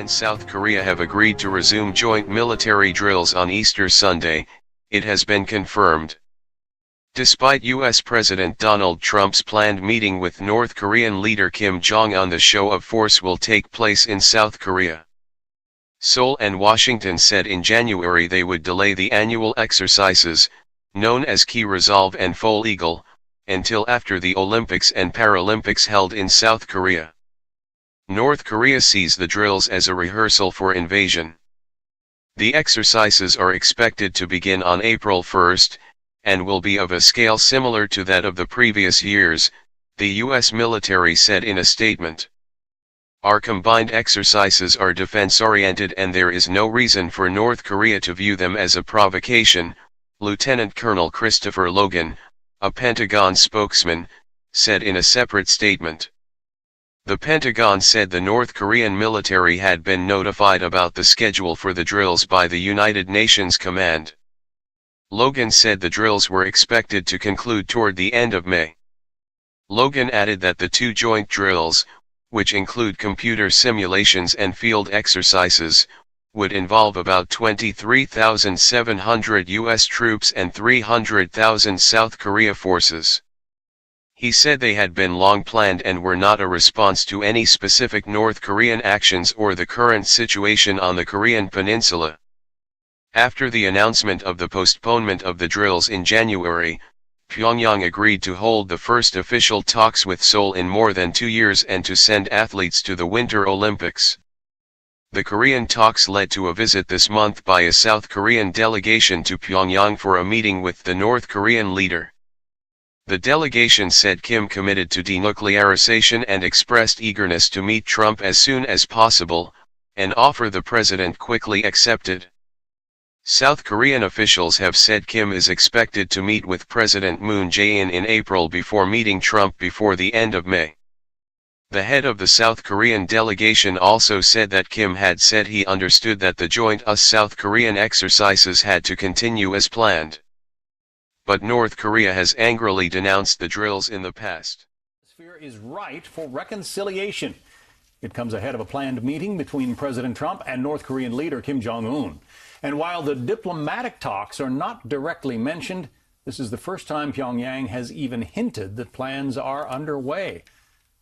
and South Korea have agreed to resume joint military drills on Easter Sunday, it has been confirmed. Despite U.S. President Donald Trump's planned meeting with North Korean leader Kim Jong-un, the show of force will take place in South Korea. Seoul and Washington said in January they would delay the annual exercises, known as Key Resolve and Foal Eagle, until after the Olympics and Paralympics held in South Korea. North Korea sees the drills as a rehearsal for invasion. The exercises are expected to begin on April 1, and will be of a scale similar to that of the previous years, the U.S. military said in a statement. Our combined exercises are defense-oriented and there is no reason for North Korea to view them as a provocation, Lieutenant Colonel Christopher Logan, a Pentagon spokesman, said in a separate statement. The Pentagon said the North Korean military had been notified about the schedule for the drills by the United Nations Command. Logan said the drills were expected to conclude toward the end of May. Logan added that the two joint drills, which include computer simulations and field exercises, would involve about 23,700 U.S. troops and 300,000 South Korea forces. He said they had been long planned and were not a response to any specific North Korean actions or the current situation on the Korean peninsula. After the announcement of the postponement of the drills in January, Pyongyang agreed to hold the first official talks with Seoul in more than 2 years and to send athletes to the Winter Olympics. The Korean talks led to a visit this month by a South Korean delegation to Pyongyang for a meeting with the North Korean leader. The delegation said Kim committed to denuclearization and expressed eagerness to meet Trump as soon as possible, an offer the president quickly accepted. South Korean officials have said Kim is expected to meet with President Moon Jae-in in April before meeting Trump before the end of May. The head of the South Korean delegation also said that Kim had said he understood that the joint US-South Korean exercises had to continue as planned. But North Korea has angrily denounced the drills in the past. The sphere is right for reconciliation. It comes ahead of a planned meeting between President Trump and North Korean leader Kim Jong-un. And while the diplomatic talks are not directly mentioned, this is the first time Pyongyang has even hinted that plans are underway.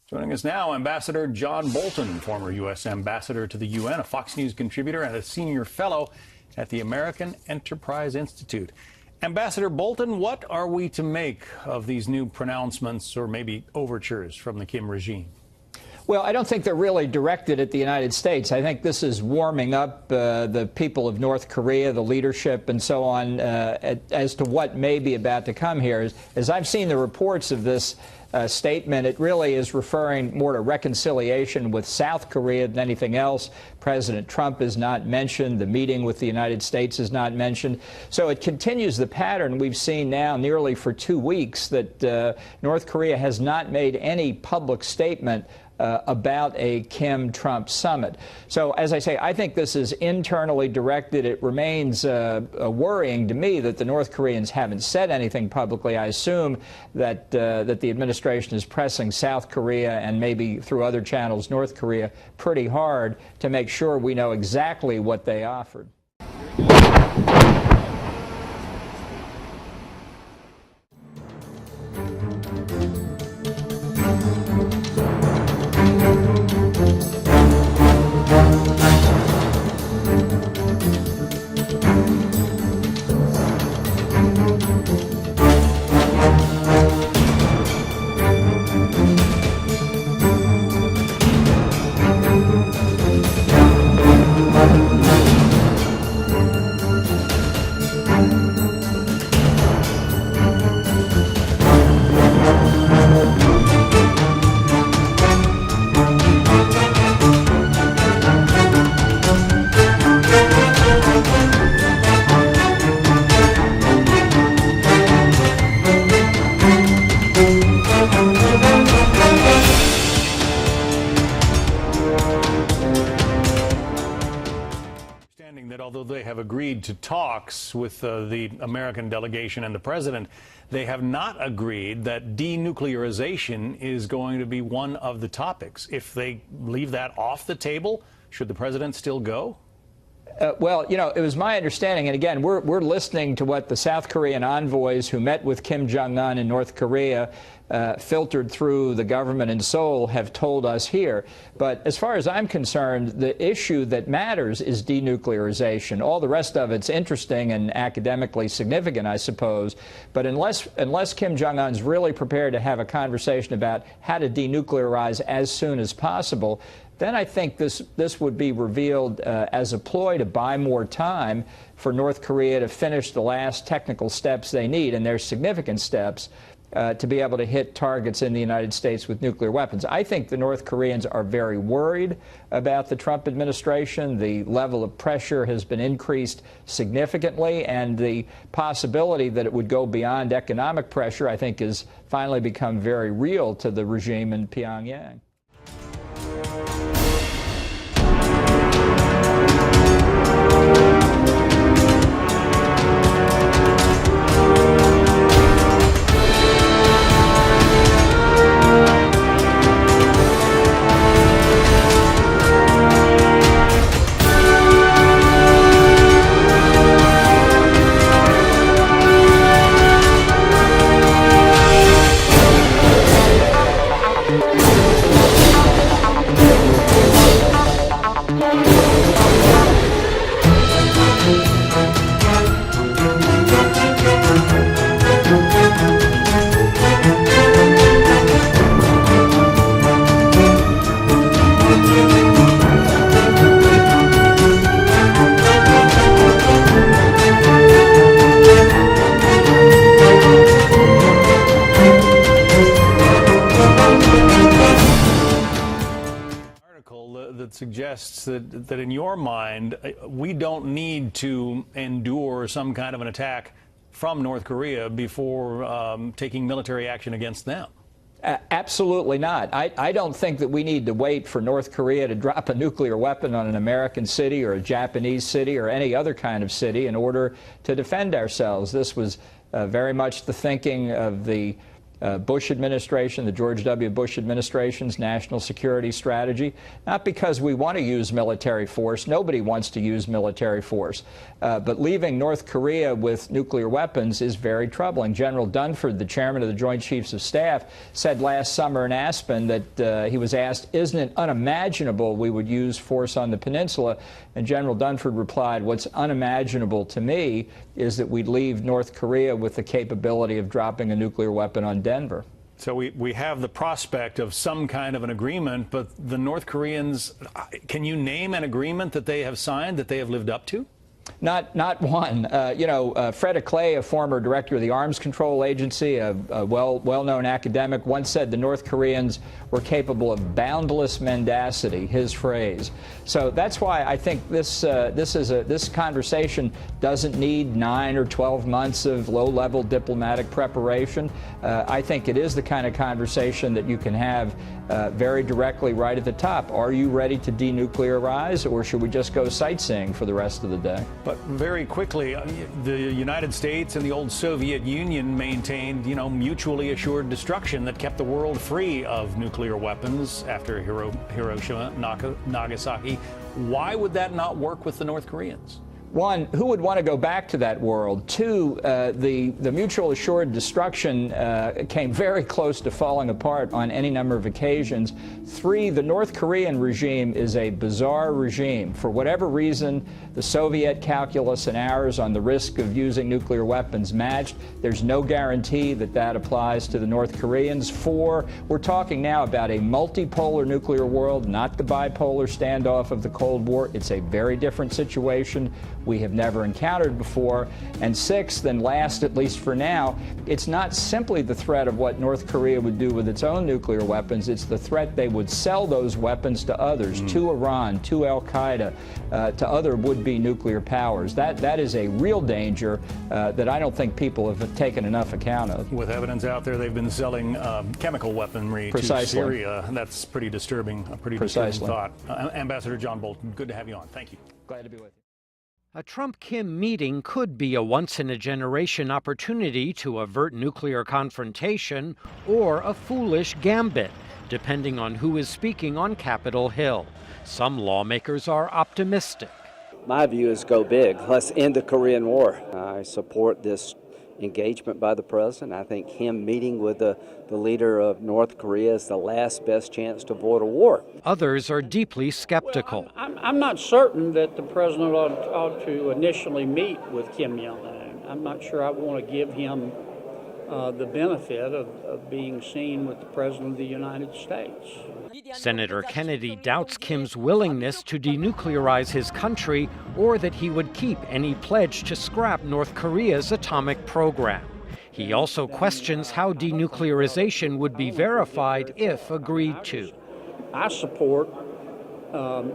Joining us now, Ambassador John Bolton, former U.S. ambassador to the UN, a Fox News contributor and a senior fellow at the American Enterprise Institute. Ambassador Bolton, what are we to make of these new pronouncements or maybe overtures from the Kim regime? Well, I don't think they're really directed at the United States. I think this is warming up the people of North Korea, the leadership, and so on, as to what may be about to come here. As I've seen the reports of this statement, it really is referring more to reconciliation with South Korea than anything else. President Trump is not mentioned. The meeting with the United States is not mentioned. So it continues the pattern we've seen now nearly for 2 weeks that North Korea has not made any public statement about a Kim-Trump summit. So, as I say, I think this is internally directed. It remains worrying to me that the North Koreans haven't said anything publicly. I assume that that the administration is pressing South Korea and maybe through other channels North Korea pretty hard to make sure we know exactly what they offered. That although they have agreed to talks with the American delegation and the president, they have not agreed that denuclearization is going to be one of the topics. If they leave that off the table, Should the president still go? Well, you know, it was my understanding, and again, we're listening to what the South Korean envoys who met with Kim Jong-un in North Korea, filtered through the government in Seoul, have told us here. But as far as I'm concerned, the issue that matters is denuclearization. All the rest of it's interesting and academically significant, I suppose. But unless Kim Jong-un's really prepared to have a conversation about how to denuclearize as soon as possible, then I think this would be revealed as a ploy to buy more time for North Korea to finish the last technical steps they need, and they're significant steps, to be able to hit targets in the United States with nuclear weapons. I think the North Koreans are very worried about the Trump administration. The level of pressure has been increased significantly, and the possibility that it would go beyond economic pressure, I think, has finally become very real to the regime in Pyongyang. That suggests that in your mind, we don't need to endure some kind of an attack from North Korea before taking military action against them. Absolutely not. I don't think that we need to wait for North Korea to drop a nuclear weapon on an American city or a Japanese city or any other kind of city in order to defend ourselves. This was very much the thinking of the Bush administration, the George W. Bush administration's national security strategy, not because we want to use military force. Nobody wants to use military force. But leaving North Korea with nuclear weapons is very troubling. General Dunford, the chairman of the Joint Chiefs of Staff, said last summer in Aspen that he was asked, isn't it unimaginable we would use force on the peninsula? And General Dunford replied, what's unimaginable to me is that we'd leave North Korea with the capability of dropping a nuclear weapon on Denver. So we have the prospect of some kind of an agreement, but the North Koreans, can you name an agreement that they have signed that they have lived up to? Not one. Fred Clay, a former director of the Arms Control Agency, a well-known academic, once said the North Koreans were capable of boundless mendacity, his phrase. So that's why I think this conversation doesn't need 9 or 12 months of low-level diplomatic preparation. I think it is the kind of conversation that you can have very directly right at the top. Are you ready to denuclearize, or should we just go sightseeing for the rest of the day? But very quickly, the United States and the old Soviet Union maintained, mutually assured destruction that kept the world free of nuclear weapons after Hiroshima, Nagasaki. Why would that not work with the North Koreans? One, who would want to go back to that world? Two, the mutual assured destruction came very close to falling apart on any number of occasions. Three, the North Korean regime is a bizarre regime. For whatever reason, the Soviet calculus and ours on the risk of using nuclear weapons matched. There's no guarantee that that applies to the North Koreans. Four, we're talking now about a multipolar nuclear world, not the bipolar standoff of the Cold War. It's a very different situation we have never encountered before. And sixth, and last, at least for now, it's not simply the threat of what North Korea would do with its own nuclear weapons. It's the threat they would sell those weapons to others, to Iran, to Al-Qaeda, to other would-be nuclear powers. That is a real danger that I don't think people have taken enough account of. With evidence out there, they've been selling chemical weaponry to Syria. That's pretty disturbing, a pretty disturbing thought. Ambassador John Bolton, good to have you on. Thank you. Glad to be with you. A Trump-Kim meeting could be a once-in-a-generation opportunity to avert nuclear confrontation or a foolish gambit. depending on who is speaking on Capitol Hill. Some lawmakers are optimistic. My view is go big. Let's end the Korean War. I support this engagement by the president. I think him meeting with the leader of North Korea is the last best chance to avoid a war. Others are deeply skeptical. I'm not certain that the president ought to initially meet with Kim Jong-un. I'm not sure I want to give him the benefit of being seen with the president of the United States. Senator Kennedy doubts Kim's willingness to denuclearize his country or that he would keep any pledge to scrap North Korea's atomic program. He also questions how denuclearization would be verified if agreed to. I support the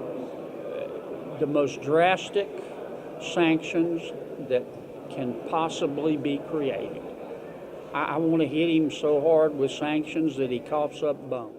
most drastic sanctions that can possibly be created. I want to hit him so hard with sanctions that he coughs up bones.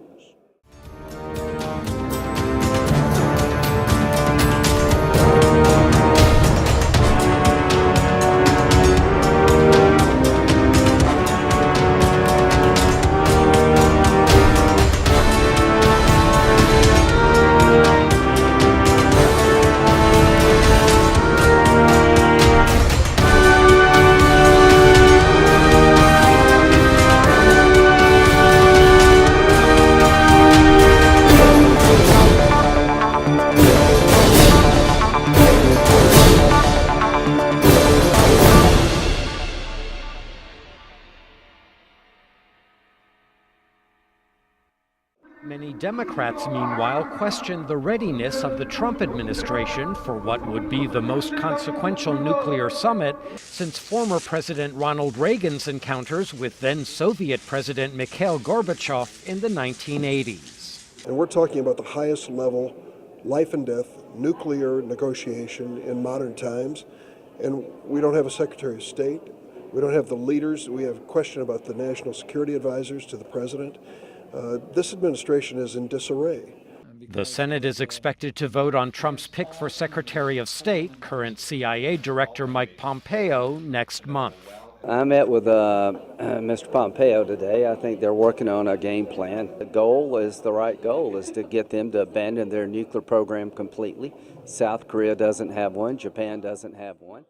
Many Democrats, meanwhile, question the readiness of the Trump administration for what would be the most consequential nuclear summit since former President Ronald Reagan's encounters with then-Soviet President Mikhail Gorbachev in the 1980s. And we're talking about the highest level, life and death, nuclear negotiation in modern times. And we don't have a Secretary of State. We don't have the leaders. We have a question about the national security advisors to the president. This administration is in disarray. The Senate is expected to vote on Trump's pick for Secretary of State, current CIA Director Mike Pompeo, next month. I met with Mr. Pompeo today. I think they're working on a game plan. The goal is the right goal, is to get them to abandon their nuclear program completely. South Korea doesn't have one. Japan doesn't have one.